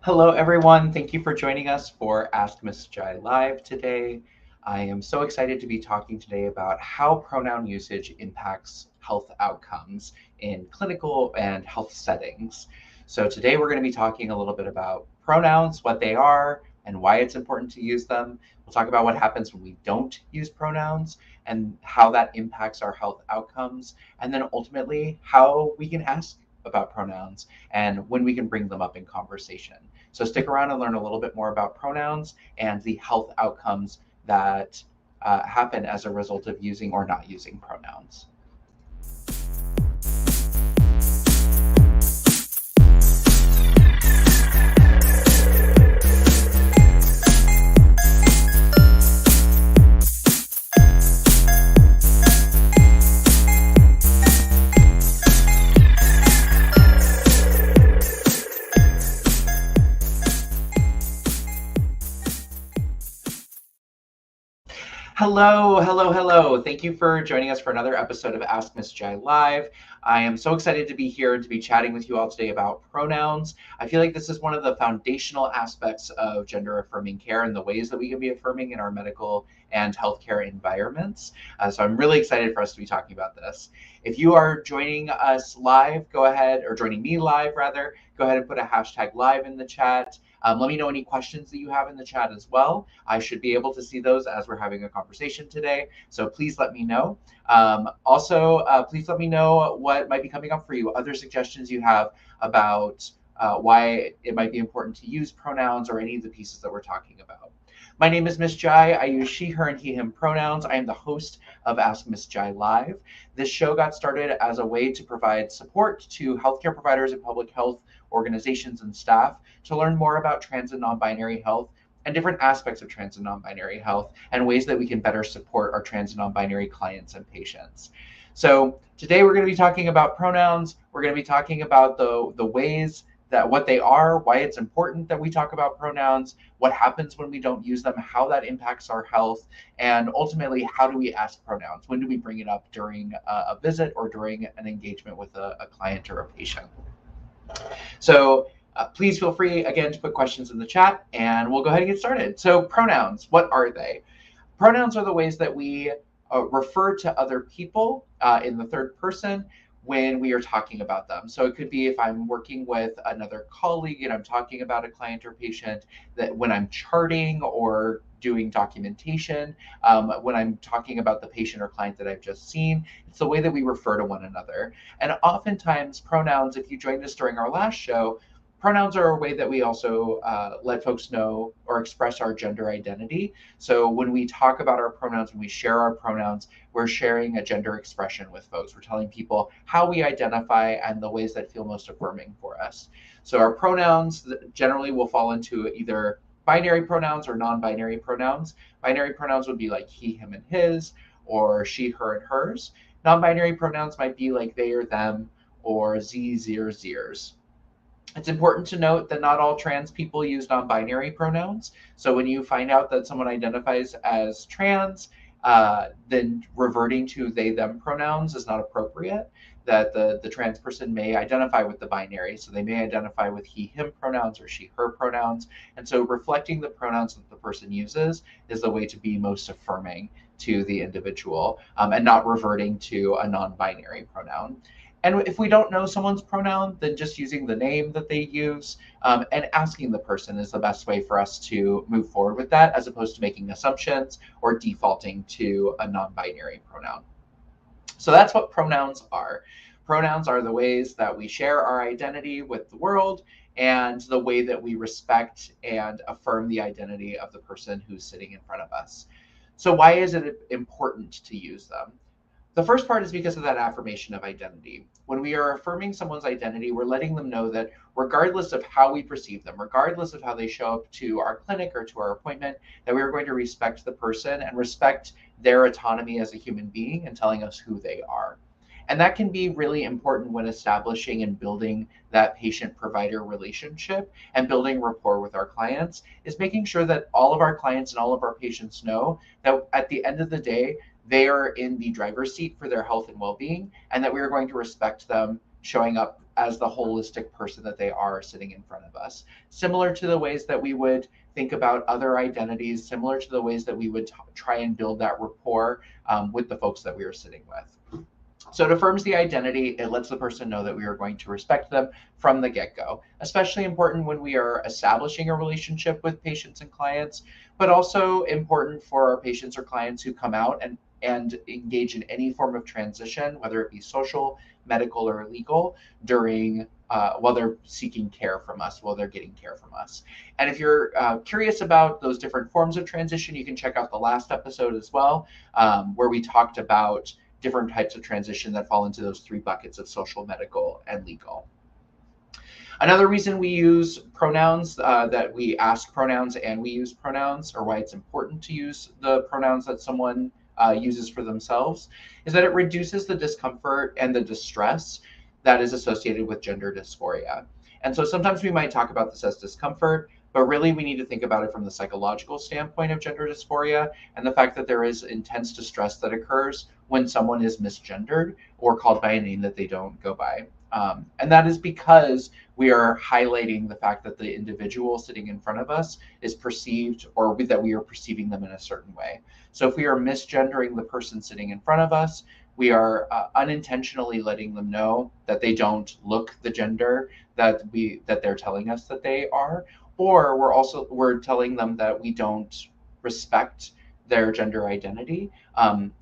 Hello, everyone. Thank you for joining us for Ask Miss Jai Live today. I am so excited to be talking today about how pronoun usage impacts health outcomes in clinical and health settings. So, today we're going to be talking a little bit about pronouns, what they are, and why it's important to use them. We'll talk about what happens when we don't use pronouns and how that impacts our health outcomes, and then ultimately how we can ask about pronouns and when we can bring them up in conversation. So stick around and learn a little bit more about pronouns and the health outcomes that happen as a result of using or not using pronouns. Hello, hello, hello. Thank you for joining us for another episode of Ask Miss Jai Live. I am so excited to be here and to be chatting with you all today about pronouns. I feel like this is one of the foundational aspects of gender affirming care and the ways that we can be affirming in our medical and healthcare environments. So I'm really excited for us to be talking about this. If you are joining us live, go ahead, or joining me live rather, go ahead and put a hashtag live in the chat. Let me know any questions that you have in the chat as well. I should be able to see those as we're having a conversation today. So please let me know. Please let me know what might be coming up for you, other suggestions you have about why it might be important to use pronouns or any of the pieces that we're talking about. My name is Miss Jai. I use she, her, and he, him pronouns. I am the host of Ask Miss Jai Live. This show got started as a way to provide support to healthcare providers and public health organizations and staff to learn more about trans and non-binary health and different aspects of trans and non-binary health and ways that we can better support our trans and non-binary clients and patients. So today we're going to be talking about pronouns. We're going to be talking about the ways that what they are, why it's important that we talk about pronouns, what happens when we don't use them, how that impacts our health, and ultimately how do we ask pronouns? When do we bring it up during a visit or during an engagement with a client or a patient? So please feel free, again, to put questions in the chat, and we'll go ahead and get started. So pronouns, what are they? Pronouns are the ways that we refer to other people in the third person when we are talking about them. So it could be if I'm working with another colleague and I'm talking about a client or patient, that when I'm charting or doing documentation, when I'm talking about the patient or client that I've just seen, it's the way that we refer to one another. And oftentimes pronouns, if you joined us during our last show, pronouns are a way that we also let folks know or express our gender identity. So when we talk about our pronouns, when we share our pronouns, we're sharing a gender expression with folks. We're telling people how we identify and the ways that feel most affirming for us. So our pronouns generally will fall into either binary pronouns or non-binary pronouns. Binary pronouns would be like he, him, and his, or she, her, and hers. Non-binary pronouns might be like they or them, or z, zers, zers. It's important to note that not all trans people use non-binary pronouns. So when you find out that someone identifies as trans, then reverting to they, them pronouns is not appropriate. That the trans person may identify with the binary. So they may identify with he, him pronouns or she, her pronouns. And so reflecting the pronouns that the person uses is the way to be most affirming to the individual, and not reverting to a non-binary pronoun. And if we don't know someone's pronoun, then just using the name that they use, and asking the person is the best way for us to move forward with that, as opposed to making assumptions or defaulting to a non-binary pronoun. So that's what pronouns are. Pronouns are the ways that we share our identity with the world and the way that we respect and affirm the identity of the person who's sitting in front of us. So why is it important to use them? The first part is because of that affirmation of identity. When we are affirming someone's identity, we're letting them know that regardless of how we perceive them, regardless of how they show up to our clinic or to our appointment, that we are going to respect the person and respect their autonomy as a human being and telling us who they are. And that can be really important when establishing and building that patient-provider relationship and building rapport with our clients, is making sure that all of our clients and all of our patients know that at the end of the day, they are in the driver's seat for their health and well-being, and that we are going to respect them showing up as the holistic person that they are sitting in front of us. Similar to the ways that we would think about other identities, similar to the ways that we would try and build that rapport with the folks that we are sitting with. So it affirms the identity. It lets the person know that we are going to respect them from the get-go, especially important when we are establishing a relationship with patients and clients, but also important for our patients or clients who come out and engage in any form of transition, whether it be social, medical, or legal, during while they're seeking care from us, while they're getting care from us. And if you're curious about those different forms of transition, you can check out the last episode as well, where we talked about different types of transition that fall into those three buckets of social, medical, and legal. Another reason we use pronouns, that we ask pronouns and we use pronouns, or why it's important to use the pronouns that someone uses for themselves, is that it reduces the discomfort and the distress that is associated with gender dysphoria. And so sometimes we might talk about this as discomfort, but really we need to think about it from the psychological standpoint of gender dysphoria and the fact that there is intense distress that occurs when someone is misgendered or called by a name that they don't go by. And that is because we are highlighting the fact that the individual sitting in front of us is perceived, or that we are perceiving them in a certain way. So if we are misgendering the person sitting in front of us, we are unintentionally letting them know that they don't look the gender that they're telling us that they are, or we're telling them that we don't respect their gender identity,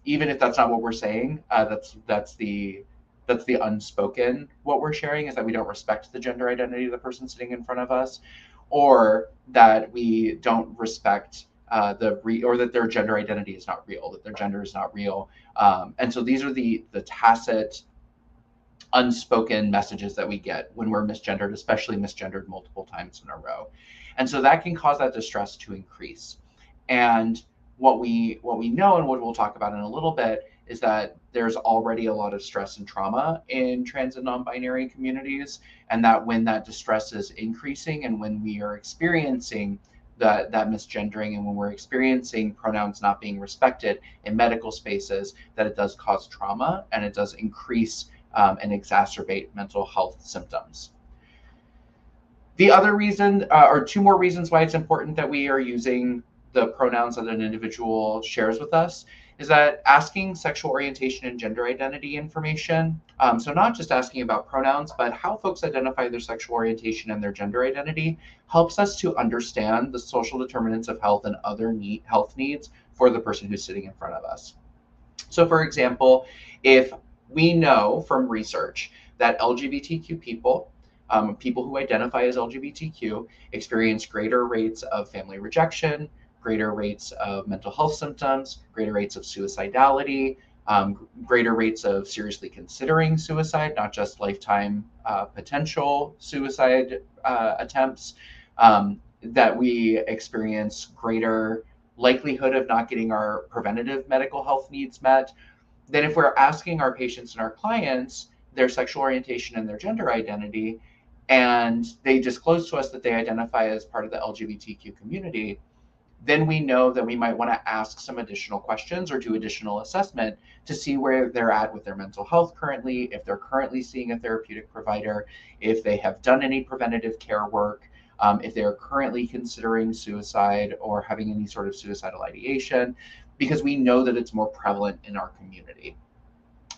even if that's not what we're saying. That's the unspoken. What we're sharing is that we don't respect the gender identity of the person sitting in front of us, or that we don't respect or that their gender identity is not real, that their gender is not real. And so these are the tacit, unspoken messages that we get when we're misgendered, especially misgendered multiple times in a row. And so that can cause that distress to increase. And what we know, and what we'll talk about in a little bit, is that there's already a lot of stress and trauma in trans and non-binary communities, and that when that distress is increasing and when we are experiencing that misgendering, and when we're experiencing pronouns not being respected in medical spaces, that it does cause trauma and it does increase and exacerbate mental health symptoms. The other reason, or two more reasons why it's important that we are using the pronouns that an individual shares with us, is that asking sexual orientation and gender identity information, so not just asking about pronouns, but how folks identify their sexual orientation and their gender identity, helps us to understand the social determinants of health and other health needs for the person who's sitting in front of us. So for example, if we know from research that LGBTQ people, people who identify as LGBTQ, experience greater rates of family rejection, greater rates of mental health symptoms, greater rates of suicidality, greater rates of seriously considering suicide, not just lifetime potential suicide attempts, that we experience greater likelihood of not getting our preventative medical health needs met, then if we're asking our patients and our clients their sexual orientation and their gender identity, and they disclose to us that they identify as part of the LGBTQ community, then we know that we might want to ask some additional questions or do additional assessment to see where they're at with their mental health currently, if they're currently seeing a therapeutic provider, if they have done any preventative care work, if they're currently considering suicide or having any sort of suicidal ideation, because we know that it's more prevalent in our community.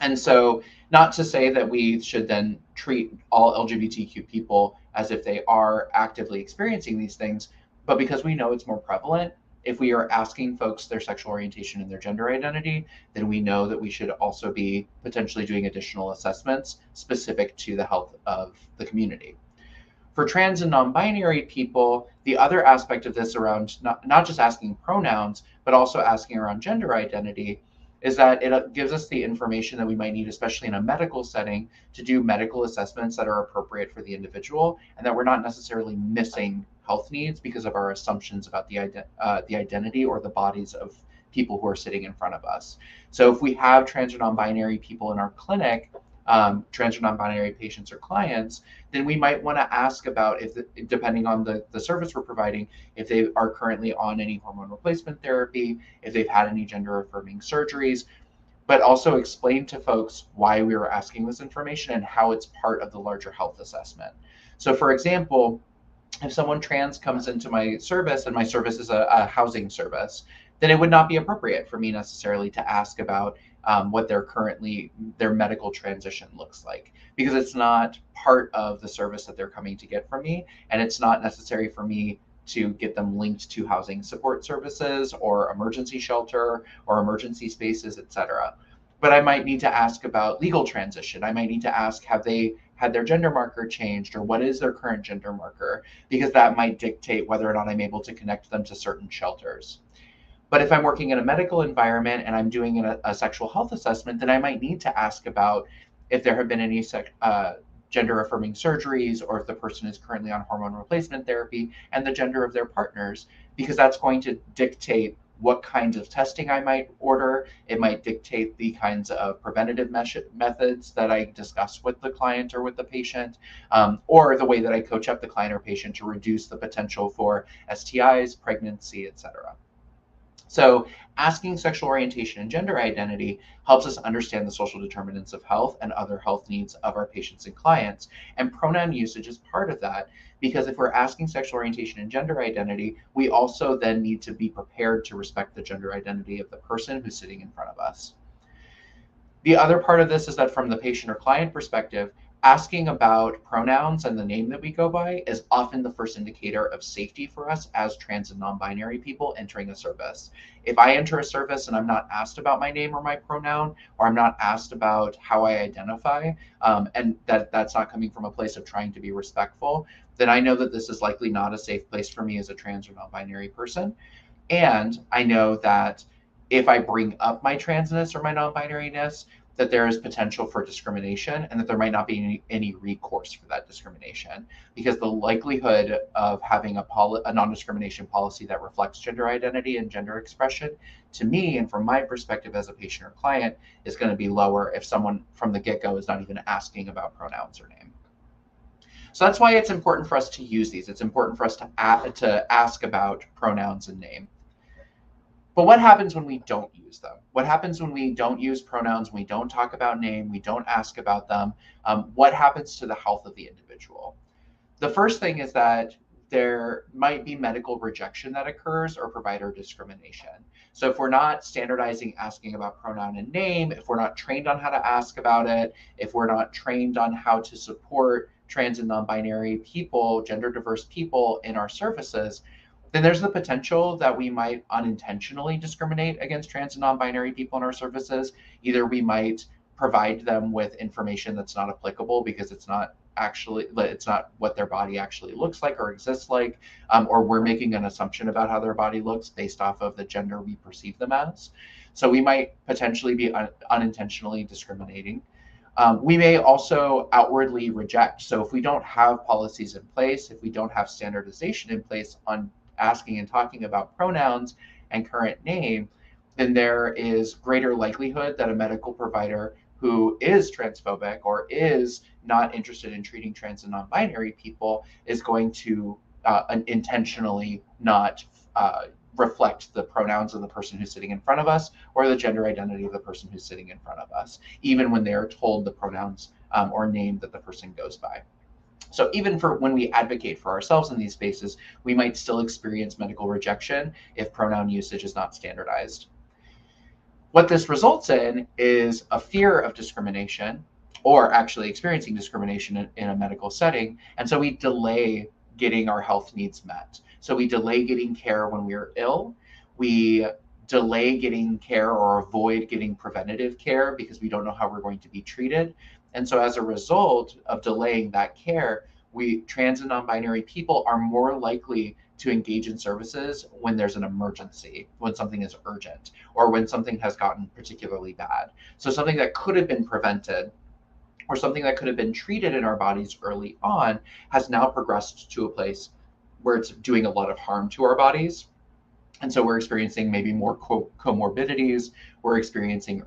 And so, not to say that we should then treat all LGBTQ people as if they are actively experiencing these things, but because we know it's more prevalent, if we are asking folks their sexual orientation and their gender identity, then we know that we should also be potentially doing additional assessments specific to the health of the community. For trans and non-binary people, the other aspect of this around not just asking pronouns, but also asking around gender identity, is that it gives us the information that we might need, especially in a medical setting, to do medical assessments that are appropriate for the individual, and that we're not necessarily missing health needs because of our assumptions about the identity or the bodies of people who are sitting in front of us. So if we have trans or non-binary people in our clinic, trans or non-binary patients or clients, then we might want to ask about, if depending on the service we're providing, if they are currently on any hormone replacement therapy, if they've had any gender affirming surgeries, but also explain to folks why we were asking this information and how it's part of the larger health assessment. So for example, if someone trans comes into my service and my service is a housing service, then it would not be appropriate for me necessarily to ask about what their medical transition looks like, because it's not part of the service that they're coming to get from me, and it's not necessary for me to get them linked to housing support services or emergency shelter or emergency spaces, etc. But I might need to ask about legal transition. I might need to ask, have they had their gender marker changed, or what is their current gender marker? Because that might dictate whether or not I'm able to connect them to certain shelters. But if I'm working in a medical environment and I'm doing a sexual health assessment, then I might need to ask about if there have been any gender affirming surgeries, or if the person is currently on hormone replacement therapy, and the gender of their partners, because that's going to dictate what kinds of testing I might order. It might dictate the kinds of preventative methods that I discuss with the client or with the patient, or the way that I coach up the client or patient to reduce the potential for STIs, pregnancy, etc. So asking sexual orientation and gender identity helps us understand the social determinants of health and other health needs of our patients and clients. And pronoun usage is part of that, because if we're asking sexual orientation and gender identity, we also then need to be prepared to respect the gender identity of the person who's sitting in front of us. The other part of this is that from the patient or client perspective, asking about pronouns and the name that we go by is often the first indicator of safety for us as trans and non-binary people entering a service. If I enter a service and I'm not asked about my name or my pronoun, or I'm not asked about how I identify, and that's not coming from a place of trying to be respectful, then I know that this is likely not a safe place for me as a trans or non-binary person. And I know that if I bring up my transness or my non-binariness, that there is potential for discrimination, and that there might not be any recourse for that discrimination, because the likelihood of having a non-discrimination policy that reflects gender identity and gender expression, to me and from my perspective as a patient or client, is going to be lower if someone from the get-go is not even asking about pronouns or name. So that's why it's important for us to use these. It's important for us to ask about pronouns and name. But what happens when we don't use them? What happens when we don't use pronouns, we don't talk about name, we don't ask about them? What happens to the health of the individual? The first thing is that there might be medical rejection that occurs, or provider discrimination. So if we're not standardizing asking about pronoun and name, if we're not trained on how to ask about it, if we're not trained on how to support trans and non-binary people, gender diverse people in our services, then there's the potential that we might unintentionally discriminate against trans and non-binary people in our services. Either we might provide them with information that's not applicable because it's not what their body actually looks like or exists like, or we're making an assumption about how their body looks based off of the gender we perceive them as. So we might potentially be unintentionally discriminating. We may also outwardly reject. So if we don't have policies in place, if we don't have standardization in place on asking and talking about pronouns and current name, then there is greater likelihood that a medical provider who is transphobic or is not interested in treating trans and non-binary people is going to intentionally not reflect the pronouns of the person who's sitting in front of us, or the gender identity of the person who's sitting in front of us, even when they're told the pronouns or name that the person goes by. So even for when we advocate for ourselves in these spaces, we might still experience medical rejection if pronoun usage is not standardized. What this results in is a fear of discrimination, or actually experiencing discrimination in a medical setting. And so we delay getting our health needs met. So we delay getting care when we're ill. We delay getting care or avoid getting preventative care because we don't know how we're going to be treated. And so as a result of delaying that care, trans and non-binary people are more likely to engage in services when there's an emergency, when something is urgent, or when something has gotten particularly bad. So something that could have been prevented, or something that could have been treated in our bodies early on, has now progressed to a place where it's doing a lot of harm to our bodies. And so we're experiencing maybe more comorbidities, we're experiencing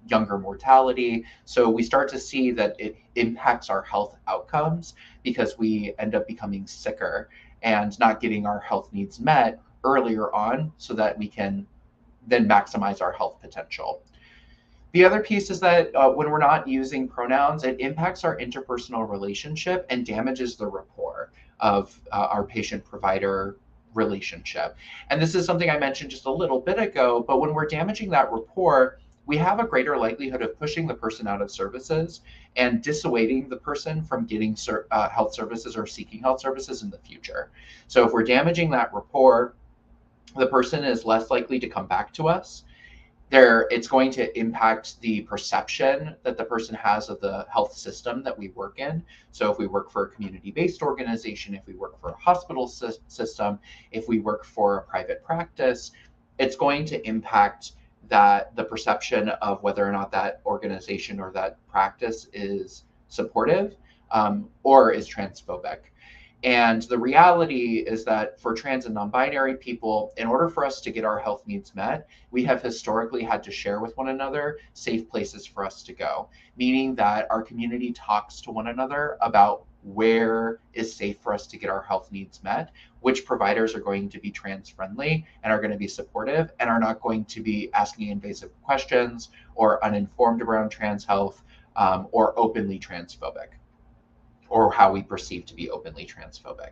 younger mortality. So we start to see that it impacts our health outcomes because we end up becoming sicker and not getting our health needs met earlier on, so that we can then maximize our health potential. The other piece is that when we're not using pronouns, it impacts our interpersonal relationship and damages the rapport of our patient provider relationship. And this is something I mentioned just a little bit ago, but when we're damaging that rapport, we have a greater likelihood of pushing the person out of services and dissuading the person from getting health services or seeking health services in the future. So if we're damaging that rapport, the person is less likely to come back to us. It's going to impact the perception that the person has of the health system that we work in. So if we work for a community-based organization, if we work for a hospital system, if we work for a private practice, it's going to impact the perception of whether or not that organization or that practice is supportive, or is transphobic. And the reality is that for trans and non-binary people, in order for us to get our health needs met, we have historically had to share with one another safe places for us to go, meaning that our community talks to one another about where is safe for us to get our health needs met, which providers are going to be trans friendly and are going to be supportive and are not going to be asking invasive questions or uninformed around trans health, or openly transphobic, or how we perceive to be openly transphobic.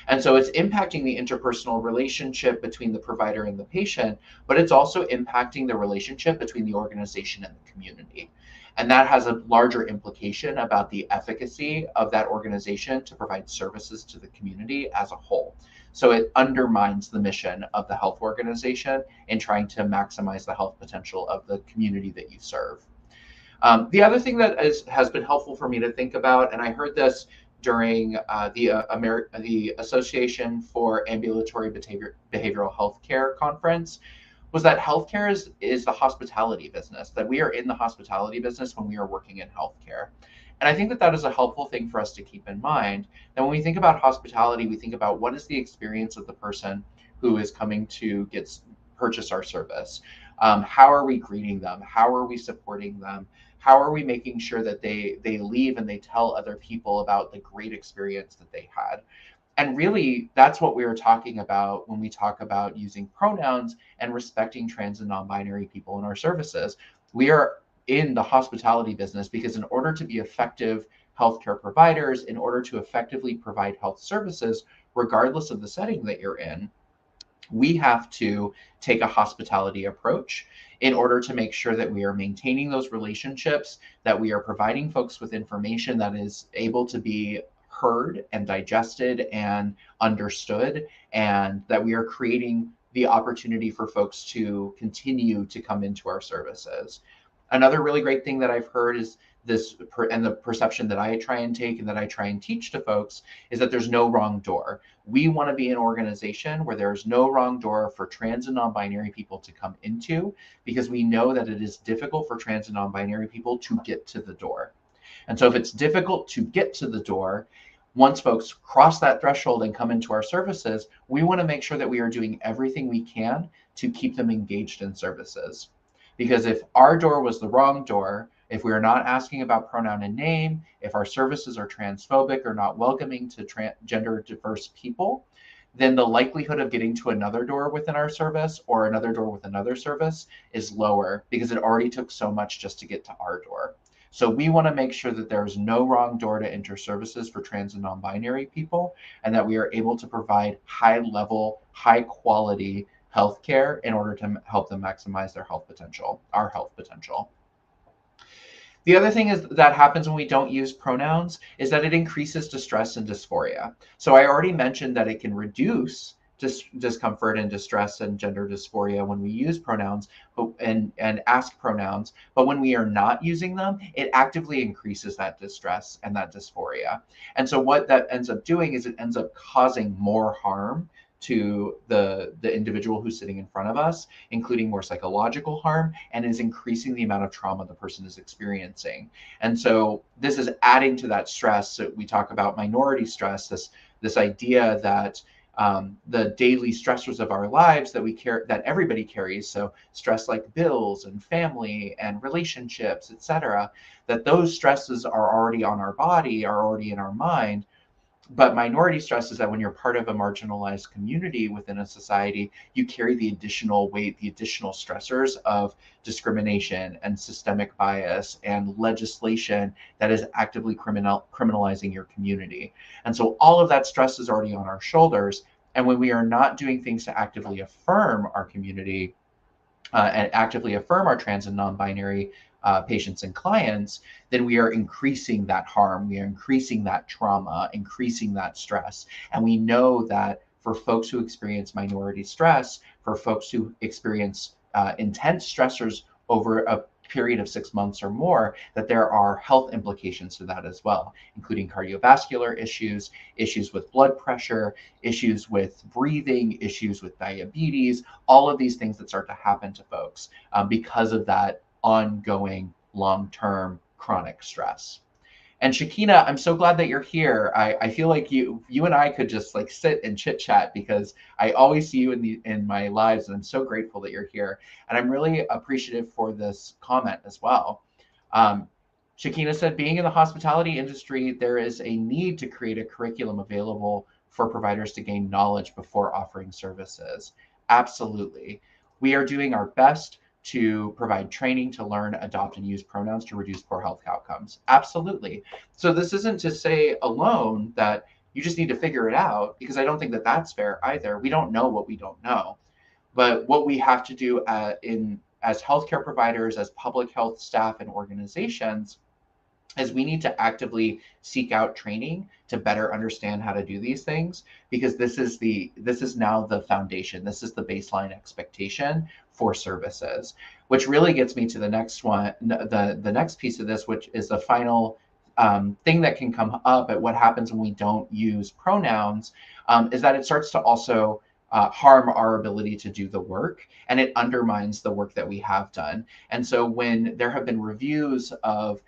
And so it's impacting the interpersonal relationship between the provider and the patient, but it's also impacting the relationship between the organization and the community. And that has a larger implication about the efficacy of that organization to provide services to the community as a whole. So it undermines the mission of the health organization in trying to maximize the health potential of the community that you serve. The other thing that has been helpful for me to think about, and I heard this during the Association for Ambulatory Behavioral Health Care conference, was that healthcare is the hospitality business, that we are in the hospitality business when we are working in healthcare. And I think that is a helpful thing for us to keep in mind. That when we think about hospitality, we think about what is the experience of the person who is coming to purchase our service. How are we greeting them? How are we supporting them? How are we making sure that they leave and they tell other people about the great experience that they had? And really, that's what we are talking about when we talk about using pronouns and respecting trans and non-binary people in our services. We are in the hospitality business because in order to be effective healthcare providers, in order to effectively provide health services, regardless of the setting that you're in, we have to take a hospitality approach in order to make sure that we are maintaining those relationships, that we are providing folks with information that is able to be heard and digested and understood, and that we are creating the opportunity for folks to continue to come into our services. Another really great thing that I've heard is and the perception that I try and take and that I try and teach to folks is that there's no wrong door. We want to be an organization where there's no wrong door for trans and non-binary people to come into, because we know that it is difficult for trans and non-binary people to get to the door. And so if it's difficult to get to the door, once folks cross that threshold and come into our services, we want to make sure that we are doing everything we can to keep them engaged in services. Because if our door was the wrong door, if we are not asking about pronoun and name, if our services are transphobic or not welcoming to gender diverse people, then the likelihood of getting to another door within our service or another door with another service is lower, because it already took so much just to get to our door. So we want to make sure that there's no wrong door to enter services for trans and non-binary people, and that we are able to provide high level, high quality healthcare in order to help them maximize their health potential, our health potential. The other thing that happens when we don't use pronouns is that it increases distress and dysphoria. So I already mentioned that it can reduce discomfort and distress and gender dysphoria when we use pronouns and ask pronouns, but when we are not using them, it actively increases that distress and that dysphoria. And so what that ends up doing is it ends up causing more harm to the individual who's sitting in front of us, including more psychological harm, and is increasing the amount of trauma the person is experiencing. And so this is adding to that stress. So we talk about minority stress, this idea that the daily stressors of our lives that we care, that everybody carries, so stress like bills and family and relationships, etc., that those stresses are already on our body, are already in our mind, But minority stress is that when you're part of a marginalized community within a society, you carry the additional weight, the additional stressors of discrimination and systemic bias and legislation that is actively criminalizing your community. And so all of that stress is already on our shoulders. And when we are not doing things to actively affirm our community, and actively affirm our trans and non-binary patients and clients, then we are increasing that harm, we are increasing that trauma, increasing that stress. And we know that for folks who experience minority stress, for folks who experience intense stressors over a period of 6 months or more, that there are health implications to that as well, including cardiovascular issues, issues with blood pressure, issues with breathing, issues with diabetes, all of these things that start to happen to folks because of that ongoing long-term chronic stress. And Shakina, I'm so glad that you're here. I feel like you and I could just like sit and chit chat because I always see you in my lives, and I'm so grateful that you're here. And I'm really appreciative for this comment as well. Um, Shakina said, being in the hospitality industry, there is a need to create a curriculum available for providers to gain knowledge before offering services. Absolutely. We are doing our best to provide training to learn, adopt, and use pronouns to reduce poor health outcomes. Absolutely. So this isn't to say alone that you just need to figure it out, because I don't think that that's fair either. We don't know what we don't know. But what we have to do as healthcare providers, as public health staff and organizations, is we need to actively seek out training to better understand how to do these things, because this is now the foundation, this is the baseline expectation for services, which really gets me to the next one, the next piece of this, which is the final thing that can come up at what happens when we don't use pronouns, is that it starts to also harm our ability to do the work, and it undermines the work that we have done. And so when there have been reviews of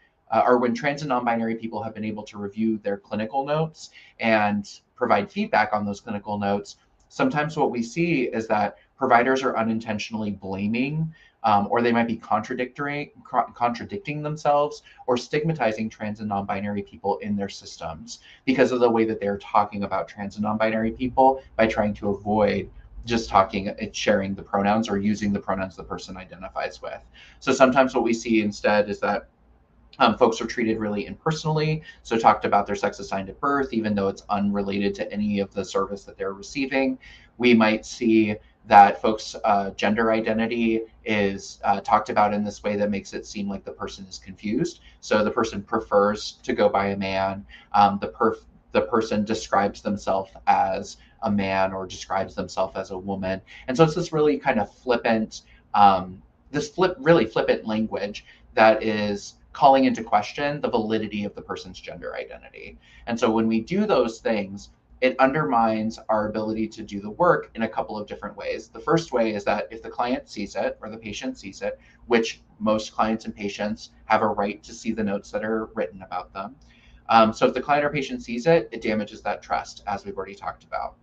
or when trans and non-binary people have been able to review their clinical notes and provide feedback on those clinical notes, sometimes what we see is that providers are unintentionally blaming, or they might be contradicting themselves or stigmatizing trans and non-binary people in their systems because of the way that they're talking about trans and non-binary people, by trying to avoid just talking and sharing the pronouns or using the pronouns the person identifies with. So sometimes what we see instead is that folks are treated really impersonally, so talked about their sex assigned at birth, even though it's unrelated to any of the service that they're receiving. We might see that folks' gender identity is talked about in this way that makes it seem like the person is confused. So the person prefers to go by a man. The person describes themselves as a man or describes themselves as a woman. And so it's this really kind of flippant, really flippant language that is calling into question the validity of the person's gender identity. And so when we do those things, it undermines our ability to do the work in a couple of different ways. The first way is that if the client sees it or the patient sees it, which most clients and patients have a right to see the notes that are written about them. So if the client or patient sees it, it damages that trust, as we've already talked about.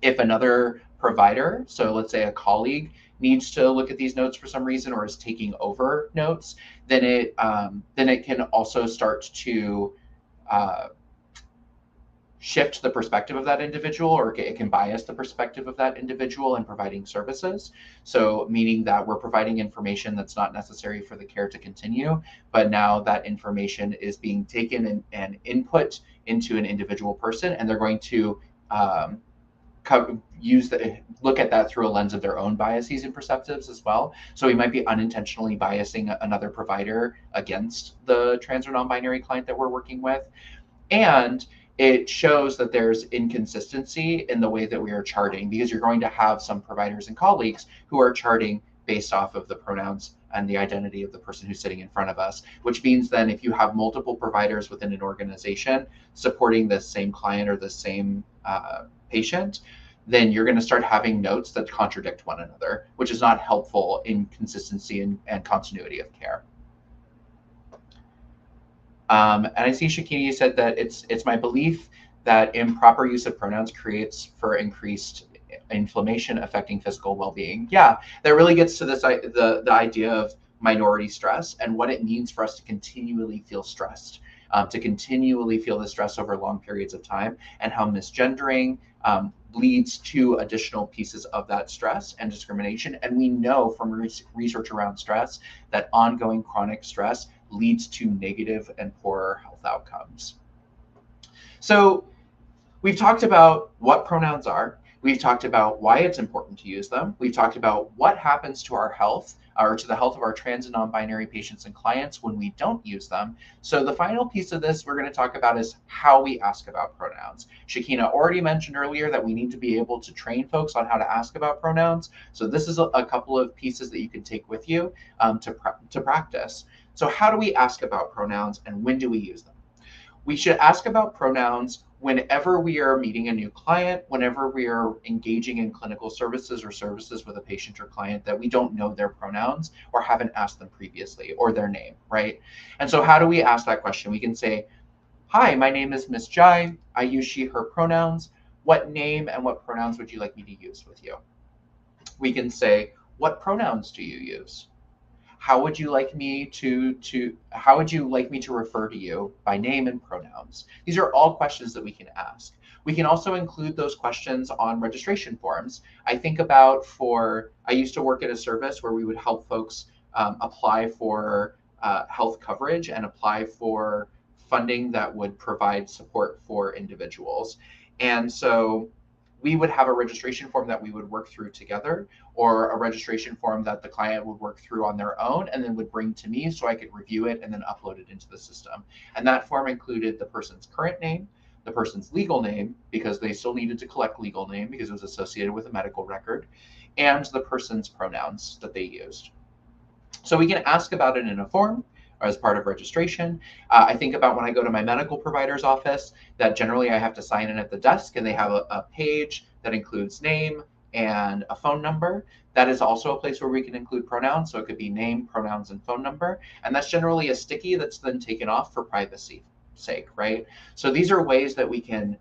If another provider, so let's say a colleague, needs to look at these notes for some reason or is taking over notes, then it can also start to shift the perspective of that individual, or it can bias the perspective of that individual in providing services. So meaning that we're providing information that's not necessary for the care to continue, but now that information is being taken and input into an individual person, and they're going to look at that through a lens of their own biases and perceptives as well. So we might be unintentionally biasing another provider against the trans or non-binary client that we're working with. And it shows that there's inconsistency in the way that we are charting, because you're going to have some providers and colleagues who are charting based off of the pronouns and the identity of the person who's sitting in front of us, which means then if you have multiple providers within an organization supporting the same client or the same patient, then you're going to start having notes that contradict one another, which is not helpful in consistency and continuity of care. And I see Shakini said that it's my belief that improper use of pronouns creates for increased inflammation affecting physical well-being. Yeah, that really gets to this the idea of minority stress and what it means for us to continually feel stressed. to continually feel the stress over long periods of time, and how misgendering leads to additional pieces of that stress and discrimination. And we know from research around stress that ongoing chronic stress leads to negative and poorer health outcomes. So we've talked about what pronouns are. We've talked about why it's important to use them. We've talked about what happens to our health or to the health of our trans and non-binary patients and clients when we don't use them. So the final piece of this we're going to talk about is how we ask about pronouns. Shakina already mentioned earlier that we need to be able to train folks on how to ask about pronouns. So this is a couple of pieces that you can take with you to practice. So how do we ask about pronouns and when do we use them? We should ask about pronouns whenever we are meeting a new client, whenever we are engaging in clinical services or services with a patient or client that we don't know their pronouns or haven't asked them previously, or their name, right? And so how do we ask that question? We can say, hi, my name is Miss Jai. I use she, her pronouns. What name and what pronouns would you like me to use with you? We can say, what pronouns do you use? How would you like me to refer to you by name and pronouns? These are all questions that we can ask. We can also include those questions on registration forms. I used to work at a service where we would help folks apply for health coverage and apply for funding that would provide support for individuals. And so we would have a registration form that we would work through together, or a registration form that the client would work through on their own and then would bring to me so I could review it and then upload it into the system. And that form included the person's current name, the person's legal name, because they still needed to collect legal name because it was associated with a medical record, and the person's pronouns that they used. So we can ask about it in a form or as part of registration. I think about when I go to my medical provider's office that generally I have to sign in at the desk, and they have a page that includes name and a phone number. That is also a place where we can include pronouns. So it could be name, pronouns, and phone number. And that's generally a sticky that's then taken off for privacy sake, right? So these are ways that we can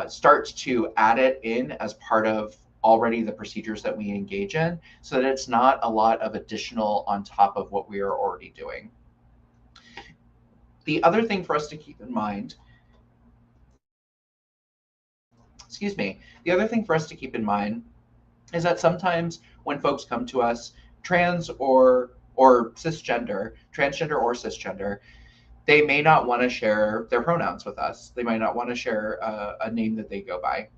start to add it in as part of already the procedures that we engage in, so that it's not a lot of additional on top of what we are already doing. The other thing for us to keep in mind, the other thing for us to keep in mind is that sometimes when folks come to us, trans or cisgender, transgender or cisgender, they may not want to share their pronouns with us. They might not want to share a name that they go by.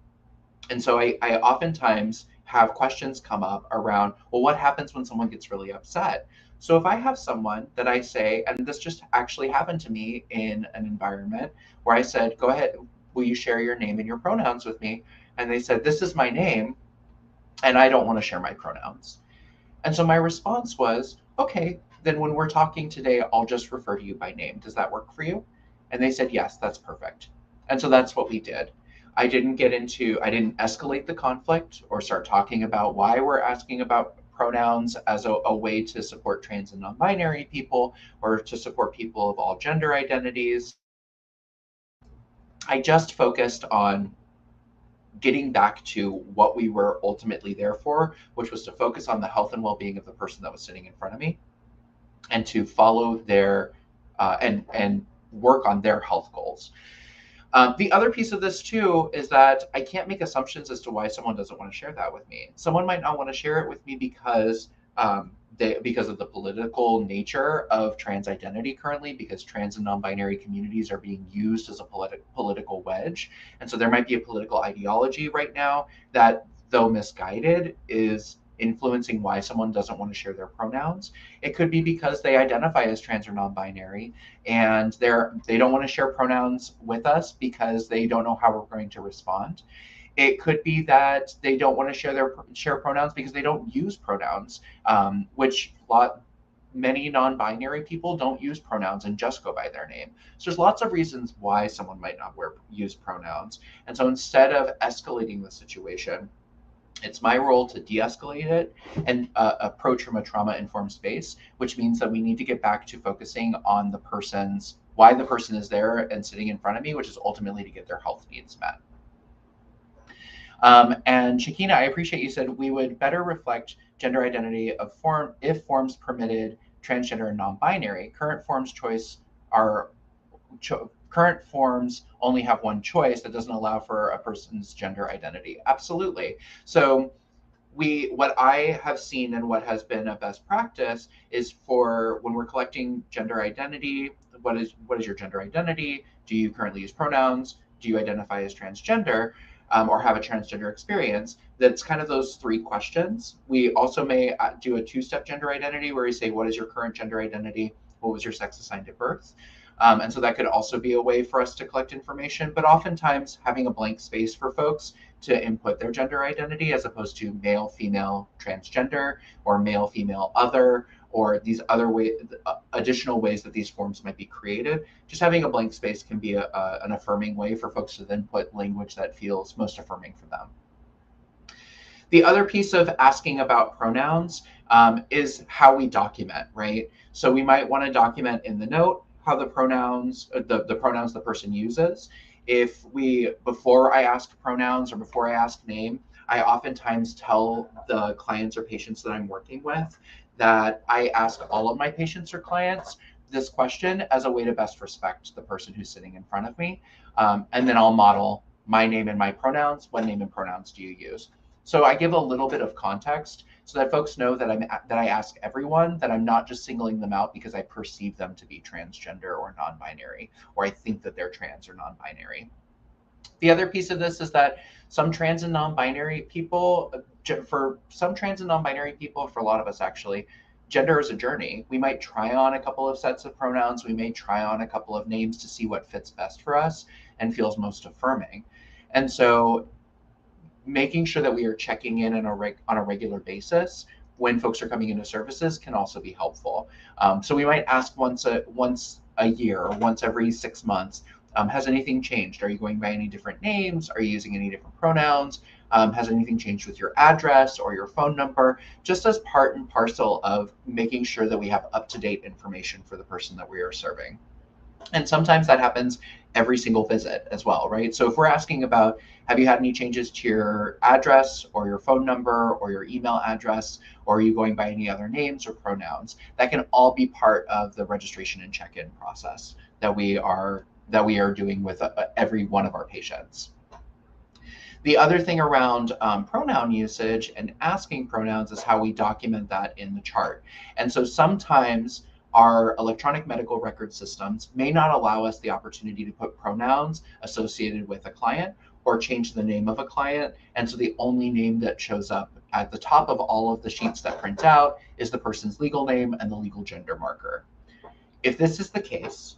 And so I oftentimes have questions come up around, well, what happens when someone gets really upset? So if I have someone that I say, and this just actually happened to me in an environment where I said, go ahead, will you share your name and your pronouns with me? And they said, this is my name, and I don't want to share my pronouns. And so my response was, okay, then when we're talking today, I'll just refer to you by name. Does that work for you? And they said, yes, that's perfect. And so that's what we did. I didn't escalate the conflict or start talking about why we're asking about pronouns as a way to support trans and non-binary people or to support people of all gender identities. I just focused on getting back to what we were ultimately there for, which was to focus on the health and well-being of the person that was sitting in front of me, and to follow their and work on their health goals. The other piece of this too is that I can't make assumptions as to why someone doesn't want to share that with me. Someone might not want to share it with me because of the political nature of trans identity currently, because trans and non-binary communities are being used as a political wedge. And so there might be a political ideology right now that, though misguided, is influencing why someone doesn't want to share their pronouns. It could be because they identify as trans or non-binary and they don't want to share pronouns with us because they don't know how we're going to respond. It could be that they don't want to share pronouns because they don't use pronouns, which many non-binary people don't use pronouns and just go by their name. So there's lots of reasons why someone might not use pronouns. And so instead of escalating the situation, it's my role to de-escalate it and approach from a trauma-informed space, which means that we need to get back to focusing on why the person is there and sitting in front of me, which is ultimately to get their health needs met. And Shakina, I appreciate you said we would better reflect gender identity of if forms permitted transgender and non-binary. Current forms choice are current forms only have one choice that doesn't allow for a person's gender identity. Absolutely. So what I have seen and what has been a best practice is for when we're collecting gender identity, what is your gender identity? Do you currently use pronouns? Do you identify as transgender, or have a transgender experience? That's kind of those three questions. We also may do a two-step gender identity where we say, what is your current gender identity? What was your sex assigned at birth? And so that could also be a way for us to collect information. But oftentimes having a blank space for folks to input their gender identity as opposed to male, female, transgender, or male, female, other, or these other additional ways that these forms might be created. Just having a blank space can be an affirming way for folks to then put language that feels most affirming for them. The other piece of asking about pronouns is how we document, right? So we might want to document in the note how the pronouns, the pronouns the person uses. Before I ask pronouns or before I ask name, I oftentimes tell the clients or patients that I'm working with that I ask all of my patients or clients this question as a way to best respect the person who's sitting in front of me. And then I'll model my name and my pronouns. What name and pronouns do you use? So I give a little bit of context so that folks know that I ask everyone, that I'm not just singling them out because I perceive them to be transgender or non-binary, or I think that they're trans or non-binary. The other piece of this is that some trans and non-binary people, for a lot of us actually, gender is a journey. We might try on a couple of sets of pronouns. We may try on a couple of names to see what fits best for us and feels most affirming. And so making sure that we are checking in on a regular basis when folks are coming into services can also be helpful. So we might ask once a year or once every 6 months, has anything changed? Are you going by any different names? Are you using any different pronouns? Has anything changed with your address or your phone number? Just as part and parcel of making sure that we have up-to-date information for the person that we are serving. And sometimes that happens every single visit as well, right? So if we're asking about, have you had any changes to your address or your phone number or your email address, or are you going by any other names or pronouns? That can all be part of the registration and check-in process that we are doing with every one of our patients. The other thing around pronoun usage and asking pronouns is how we document that in the chart. And so sometimes our electronic medical record systems may not allow us the opportunity to put pronouns associated with a client or change the name of a client. And so the only name that shows up at the top of all of the sheets that print out is the person's legal name and the legal gender marker. If this is the case,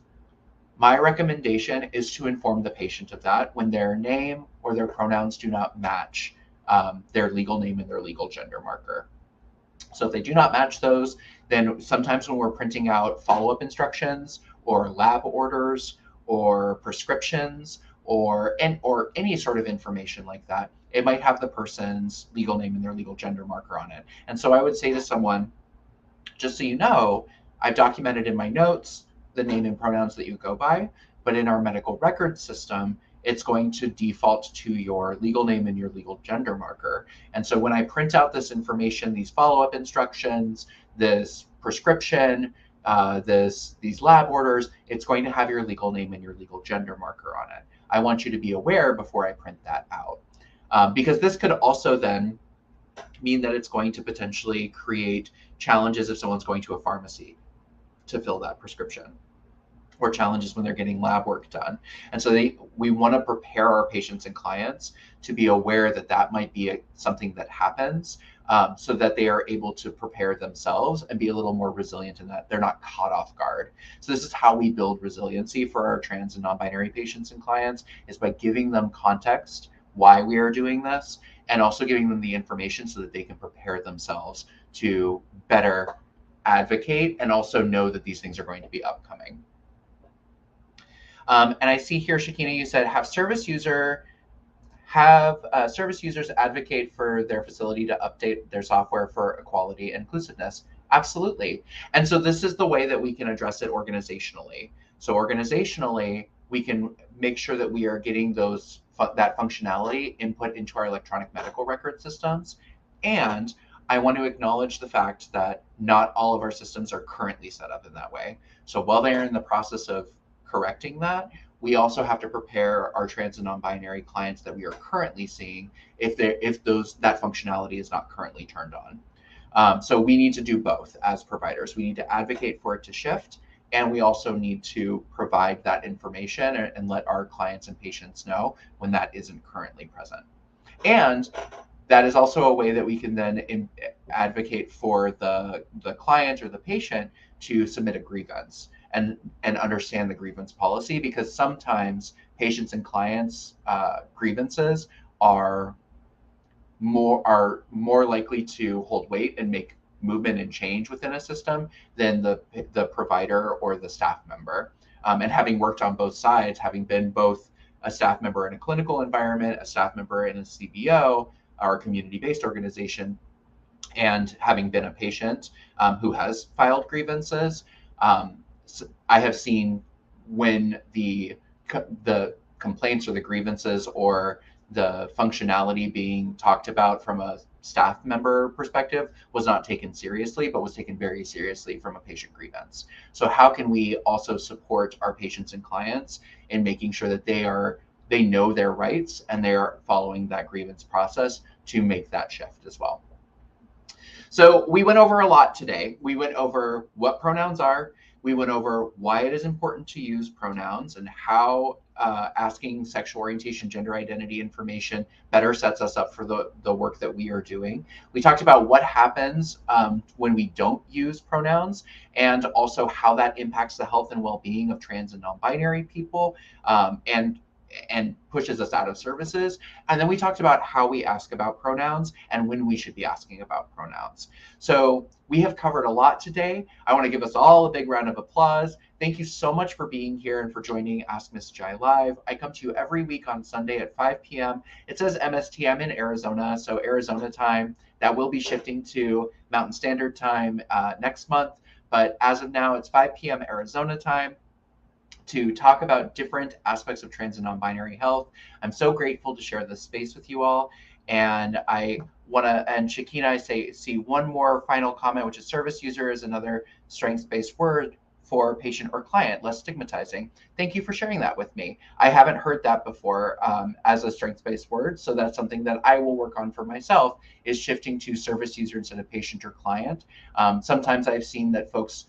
my recommendation is to inform the patient of that when their name or their pronouns do not match their legal name and their legal gender marker. So if they do not match those, then sometimes when we're printing out follow-up instructions or lab orders or prescriptions or any sort of information like that, it might have the person's legal name and their legal gender marker on it. And so I would say to someone, just so you know, I've documented in my notes the name and pronouns that you go by, but in our medical record system, it's going to default to your legal name and your legal gender marker. And so when I print out this information, these follow-up instructions, this prescription, these lab orders, it's going to have your legal name and your legal gender marker on it. I want you to be aware before I print that out. Because this could also then mean that it's going to potentially create challenges if someone's going to a pharmacy to fill that prescription, or challenges when they're getting lab work done. And so we want to prepare our patients and clients to be aware that that might be something that happens, so that they are able to prepare themselves and be a little more resilient in that they're not caught off guard. So this is how we build resiliency for our trans and non-binary patients and clients, is by giving them context why we are doing this, and also giving them the information so that they can prepare themselves to better advocate and also know that these things are going to be upcoming. And I see here, Shakina, you said have service users advocate for their facility to update their software for equality and inclusiveness. Absolutely. And so this is the way that we can address it organizationally. So organizationally, we can make sure that we are getting that functionality input into our electronic medical record systems. And I want to acknowledge the fact that not all of our systems are currently set up in that way. So while they are in the process of correcting that, we also have to prepare our trans and non-binary clients that we are currently seeing if that functionality is not currently turned on. So we need to do both as providers. We need to advocate for it to shift, and we also need to provide that information and let our clients and patients know when that isn't currently present. And that is also a way that we can then advocate for the client or the patient to submit a grievance and understand the grievance policy, because sometimes patients and clients grievances are more likely to hold weight and make movement and change within a system than the provider or the staff member. And having worked on both sides, having been both a staff member in a clinical environment, a staff member in a CBO or a community-based organization, and having been a patient who has filed grievances, I have seen when the complaints or the grievances or the functionality being talked about from a staff member perspective was not taken seriously, but was taken very seriously from a patient grievance. So how can we also support our patients and clients in making sure that they know their rights and they are following that grievance process to make that shift as well? So we went over a lot today. We went over what pronouns are. We went over why it is important to use pronouns and how asking sexual orientation, gender identity information better sets us up for the work that we are doing. We talked about what happens when we don't use pronouns, and also how that impacts the health and well-being of trans and non-binary people, and pushes us out of services. And then we talked about how we ask about pronouns and when we should be asking about pronouns. So we have covered a lot today. I want to give us all a big round of applause. Thank you so much for being here and for joining Ask Miss Jai Live. I come to you every week on Sunday at 5 p.m. It says MSTM in Arizona, so Arizona time. That will be shifting to Mountain Standard Time next month. But as of now, it's 5 p.m. Arizona time, to talk about different aspects of trans and non-binary health. I'm so grateful to share this space with you all. And I want to, and Shakina, I see one more final comment, which is service user is another strengths-based word for patient or client, less stigmatizing. Thank you for sharing that with me. I haven't heard that before as a strengths-based word, so that's something that I will work on for myself, is shifting to service user instead of patient or client. Sometimes I've seen that folks,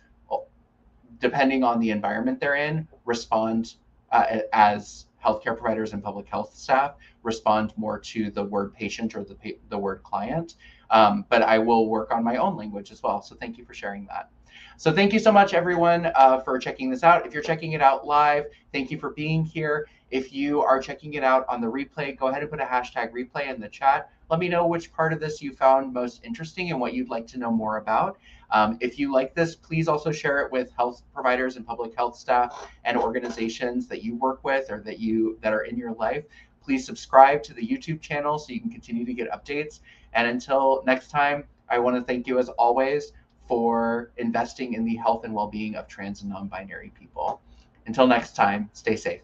depending on the environment they're in, respond as healthcare providers and public health staff, respond more to the word patient or the word client. But I will work on my own language as well. So thank you for sharing that. So thank you so much, everyone, for checking this out. If you're checking it out live, thank you for being here. If you are checking it out on the replay, go ahead and put a hashtag replay in the chat. Let me know which part of this you found most interesting and what you'd like to know more about. If you like this, please also share it with health providers and public health staff and organizations that you work with or that are in your life. Please subscribe to the YouTube channel so you can continue to get updates. And until next time, I want to thank you as always for investing in the health and well-being of trans and non-binary people. Until next time, stay safe.